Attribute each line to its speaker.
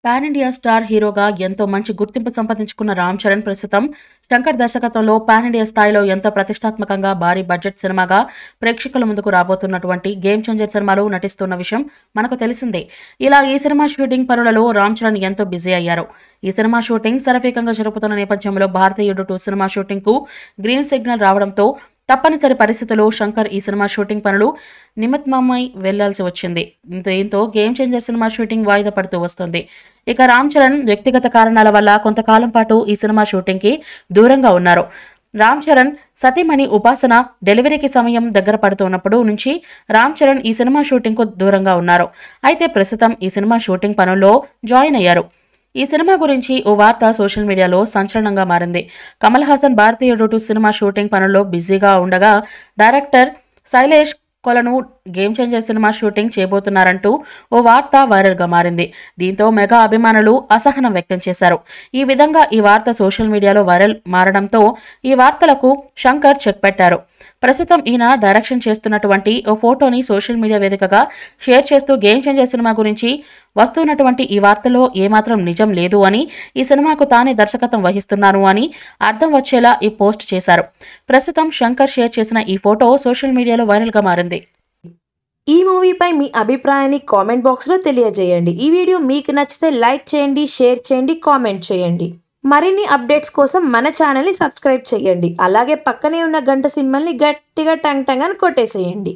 Speaker 1: Pan India star హీరోగా ఎంతో మంచి గుర్తింపు సంపాదించుకున్న రామ్ చరణ్ ప్రస్తుతం శంకర్ దర్శకత్వంలో పాన్ ఇండియా స్థాయిలో ఎంతో ప్రతిష్టాత్మకంగా భారీ బడ్జెట్ సినిమాగా ప్రేక్షకుల ముందుకు రాబోతున్నటువంటి గేమ్ చేంజర్ సినిమాలో నటిస్తున్న విషయం మనకు తెలిసిందే. ఇలా ఈ సినిమా షూటింగ్ పనులలో రామ్ చరణ్ ఎంతో బిజీ అయ్యారు. ఈ సినిమా షూటింగ్ శరవేగంగా జరుపుతున్న నేపథ్యంలో భారతీయుడు 2 సినిమా షూటింగ్ కు గ్రీన్ సిగ్నల్ రావడంతో తప్పనిసరి పరిస్థితుల్లో శంకర్ ఈ సినిమా షూటింగ్ పనులు నిమిత్తమై వెళ్లాల్సి వచ్చింది. దీంతో గేమ్ చేంజర్ సినిమా షూటింగ్ వాయిదా పడుతూ వస్తుంది. ఇక రామ్ చరణ్ వ్యక్తిగత కారణాల వల్ల కొంతకాలం పాటు ఈ సినిమా షూటింగ్ కి దూరంగా ఉన్నారు. రామ్ చరణ్ సతీమణి ఉపాసన డెలివరీకి సమయం దగ్గర పడుతున్నప్పుడు నుంచి రామ్ చరణ్ ఈ సినిమా షూటింగ్ కు దూరంగా ఉన్నారు. అయితే ప్రస్తుతం ఈ సినిమా షూటింగ్ పనుల్లో జాయిన్ అయ్యారు. ఈ సినిమా గురించి ఓ వార్త సోషల్ మీడియాలో సంచలనంగా మారింది. కమల్ హాసన్ భారతీయుడు 2 సినిమా షూటింగ్ పనుల్లో బిజీగా ఉండగా డైరెక్టర్ శైలేష్ కొలను గేమ్ చేంజర్ సినిమా షూటింగ్ చేయబోతున్నారంటూ ఓ వార్త వైరల్గా మారింది. దీంతో మెగా అభిమానులు అసహనం వ్యక్తం చేశారు. ఈ విధంగా ఈ వార్త సోషల్ మీడియాలో వైరల్ మారడంతో ఈ వార్తలకు శంకర్ చెక్ పెట్టారు. ప్రస్తుతం ఈయన డైరెక్షన్ చేస్తున్నటువంటి ఓ ఫోటోని సోషల్ మీడియా వేదికగా షేర్ చేస్తూ గేమ్ చేంజర్ సినిమా గురించి వస్తున్నటువంటి ఈ వార్తలో ఏమాత్రం నిజం లేదు అని, ఈ సినిమాకు తానే దర్శకత్వం వహిస్తున్నాను అని అర్థం వచ్చేలా ఈ పోస్ట్ చేశారు. ప్రస్తుతం శంకర్ షేర్ చేసిన ఈ ఫోటో సోషల్ మీడియాలో వైరల్గా మారింది.
Speaker 2: ఈ మూవీపై మీ అభిప్రాయాన్ని కామెంట్ బాక్స్లో తెలియజేయండి. ఈ వీడియో మీకు నచ్చితే లైక్ చేయండి, షేర్ చేయండి, కామెంట్ చేయండి. మరిన్ని అప్డేట్స్ కోసం మన ఛానల్ని సబ్స్క్రైబ్ చేయండి. అలాగే పక్కనే ఉన్న గంట సింబల్ని గట్టిగా టంగ్ టంగ్ అని కొట్టేసేయండి.